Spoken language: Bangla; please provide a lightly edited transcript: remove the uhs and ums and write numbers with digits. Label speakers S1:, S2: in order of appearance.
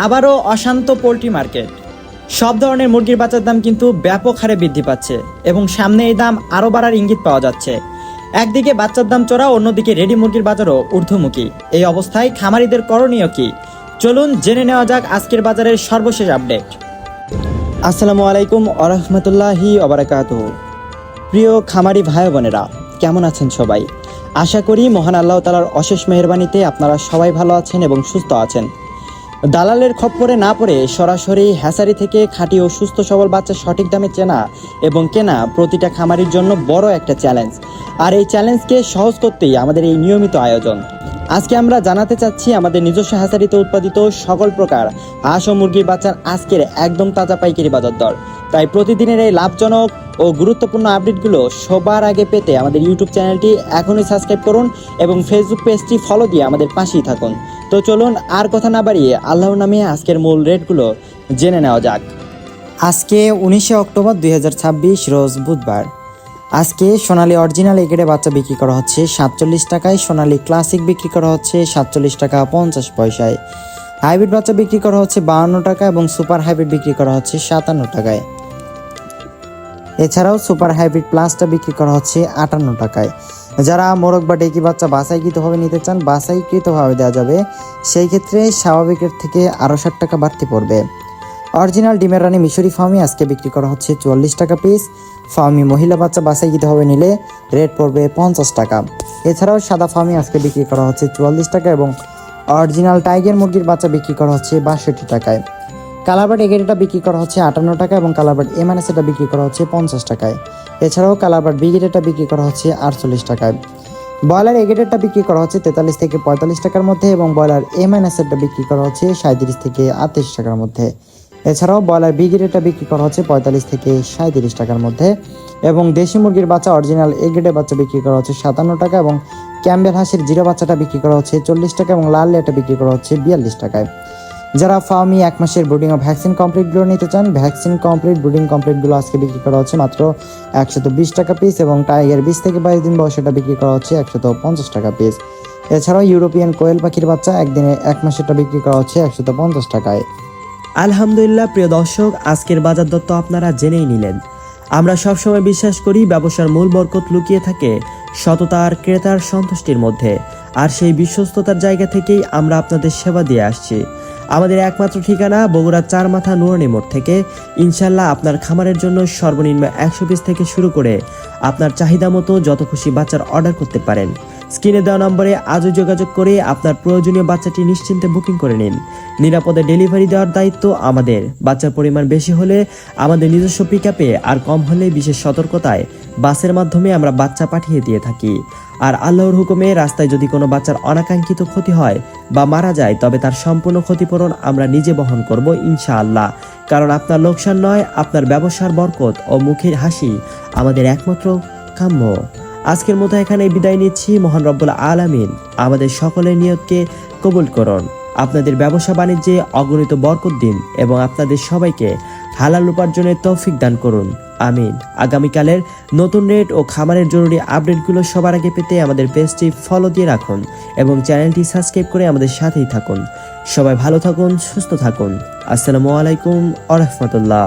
S1: আবারও অশান্ত পোল্ট্রি মার্কেট। সব ধরনের মুরগির বাচ্চার দাম কিন্তু ব্যাপক হারে বৃদ্ধি পাচ্ছে এবং সামনে এই দাম আরও বাড়ার ইঙ্গিত পাওয়া যাচ্ছে। একদিকে বাচ্চার দাম চড়া, অন্যদিকে রেডি মুরগির বাজারও ঊর্ধ্বমুখী। এই অবস্থায় খামারিদের করণীয় কি? চলুন জেনে নেওয়া যাক আজকের বাজারের সর্বশেষ আপডেট। আসসালামু আলাইকুম ওরহমতুল্লাহি ওবারাকাতুহু। প্রিয় খামারি ভাই বোনেরা, কেমন আছেন সবাই? আশা করি মহান আল্লাহ তাআলার অশেষ মেহেরবানিতে আপনারা সবাই ভালো আছেন এবং সুস্থ আছেন। দালালের খপ্পরে না পড়ে সরাসরি হ্যাচারি থেকে খাঁটি ও সুস্থ সবল বাচ্চা সঠিক দামে চেনা এবং কেনা প্রতিটা খামারির জন্য বড় একটা চ্যালেঞ্জ। আর এই চ্যালেঞ্জকে সহজ করতেই আমাদের এই নিয়মিত আয়োজন। আজকে আমরা জানাতে চাচ্ছি আমাদের নিজস্ব হ্যাচারিতে উৎপাদিত সকল প্রকার হাঁস ও মুরগির বাচ্চার আজকের একদম তাজা পাইকারি বাজার দর। তাই প্রতিদিনের এই লাভজনক ও গুরুত্বপূর্ণ আপডেটগুলো সবার আগে পেতে আমাদের ইউটিউব চ্যানেলটি এখনই সাবস্ক্রাইব করুন এবং ফেসবুক পেজটি ফলো দিয়ে আমাদের পাশেই থাকুন। তো চলুন আর কথা না বাড়িয়ে আল্লাহর নামে আজকের মূল রেটগুলো জেনে নেওয়া যাক। আজকে 19শে অক্টোবর 2026 রোজ বুধবার। আজকে সোনালী অরিজিনাল এগ্রেডে বাচ্চা বিক্রি করা হচ্ছে 47 টাকায়, সোনালী ক্লাসিক বিক্রি করা হচ্ছে 47 টাকা 50 পয়সায়, হাইব্রিড বাচ্চা বিক্রি করা হচ্ছে 52 টাকা এবং সুপার হাইব্রিড বিক্রি করা হচ্ছে 57 টাকায়। এছাড়াও সুপার হাইব্রিড প্লাসটা বিক্রি করা হচ্ছে 58 টাকায়। যারা মোরগ বা ডেকি বাচ্চা বাছাইকৃতভাবে নিতে চান, বাছাইকৃতভাবে দেওয়া যাবে, সেই ক্ষেত্রে স্বাভাবিকের থেকে আরও 60 টাকা বাড়তি পড়বে। অরিজিনাল ডিমের রানী মিশরি ফার্মি আজকে বিক্রি করা হচ্ছে 44 টাকা পিস। ফার্মি মহিলা বাচ্চা বাছাইকৃতভাবে নিলে রেট পড়বে 50 টাকা। এছাড়াও সাদা ফার্মি আজকে বিক্রি করা হচ্ছে 44 টাকা এবং অরিজিনাল টাইগার মুরগির বাচ্চা বিক্রি করা হচ্ছে 62 টাকায়। কালারবার্ড এগেরেটা বিক্রি করা হচ্ছে 58 টাকা এবং কালারবার্ড এমএনএসটা বিক্রি করা হচ্ছে 50 টাকায়। এছাড়াও কালারবার্ড বিগেটেটা বিক্রি করা হচ্ছে 48 টাকায়। ব্রয়লার এগেটেরটা বিক্রি করা হচ্ছে 43 থেকে 45 টাকার মধ্যে এবং ব্রয়লার এমএনএসটা বিক্রি করা হচ্ছে 37 থেকে 38 টাকার মধ্যে। এছাড়াও ব্রয়লার বিগেটেরটা বিক্রি করা হচ্ছে 45 থেকে 37 টাকার মধ্যে এবং দেশি মুরগির বাচ্চা অরিজিনাল এগেটের বাচ্চা বিক্রি করা হচ্ছে 57 টাকা এবং ক্যাম্বেল হাঁসের জিরো বাচ্চাটা বিক্রি করা হচ্ছে 40 টাকা এবং লাল লেয়ারটা বিক্রি করা হচ্ছে 42 টাকায়। যারা ফার্মি 1 মাসের ব্রুডিং ও ভ্যাকসিন কমপ্লিটগুলো নিতে চান, ভ্যাকসিন কমপ্লিট ব্রুডিং কমপ্লিটগুলো আজকে বিক্রি করা হচ্ছে মাত্র 120 টাকা পিস এবং টাইগার 20 থেকে 22 দিন বয়সেটা বিক্রি করা হচ্ছে 150 টাকা পিস। এছাড়াও ইউরোপিয়ান কোয়েল পাখির বাচ্চা একদিনে 1 মাসেরটা বিক্রি করা হচ্ছে 150 টাকায়। আলহামদুলিল্লাহ প্রিয় দর্শক, আজকের বাজার দর তো আপনারা জেনেই নিলেন। আমরা সবসময় বিশ্বাস করি ব্যবসার মূল বরকত লুকিয়ে থাকে সততার ক্রেতার সন্তুষ্টির মধ্যে, আর সেই বিশ্বস্ততার জায়গা থেকেই আমরা আপনাদের সেবা দিয়ে আসছি। আমাদের একমাত্র ঠিকানা বগুড়া 4 মাথা নুরানি মোড় থেকে। ইনশাল্লাহ আপনার খামারের জন্য সর্বনিম্ন 100 পিস থেকে শুরু করে আপনার চাহিদা মতো যত খুশি বাচ্চার অর্ডার করতে পারেন। স্ক্রিনে দেওয়া নম্বরে আজও যোগাযোগ করে আপনার প্রয়োজনীয় বাচ্চাটি নিশ্চিন্তে বুকিং করে নিন। নিরাপদে ডেলিভারি দেওয়ার দায়িত্ব আমাদের। বাচ্চার পরিমাণ বেশি হলে আমাদের নিজস্ব পিকআপে, আর কম হলে বিশেষ সতর্কতায় বাসের মাধ্যমে আমরা বাচ্চা পাঠিয়ে দিয়ে থাকি। আর আল্লাহর হুকুমে রাস্তায় যদি কোনো বাচ্চার অনাকাঙ্ক্ষিত ক্ষতি হয় বা মারা যায়, তবে তার সম্পূর্ণ ক্ষতিপূরণ আমরা নিজে বহন করব ইনশাআল্লাহ। কারণ আপনার লোকসান নয়, আপনার ব্যবসার বরকত ও মুখের হাসি আমাদের একমাত্র কাম্য। আজকের মতো এখানে বিদায় নিচ্ছি। মহান রব্বুল আলামিন আমাদের সকলের নিয়তকে কবুল করুন, আপনাদের ব্যবসা বাণিজ্যে অগণিত বরকত দিন এবং আপনাদের সবাইকে হালাল উপার্জনের তৌফিক দান করুন, আমিন। আগামীকালের নতুন রেট ও খামারের জরুরি আপডেটগুলো সবার আগে পেতে আমাদের পেজটি ফলো দিয়ে রাখুন এবং চ্যানেলটি সাবস্ক্রাইব করে আমাদের সাথেই থাকুন। সবাই ভালো থাকুন, সুস্থ থাকুন। আসসালামু আলাইকুম ওয়া রাহমাতুল্লাহ।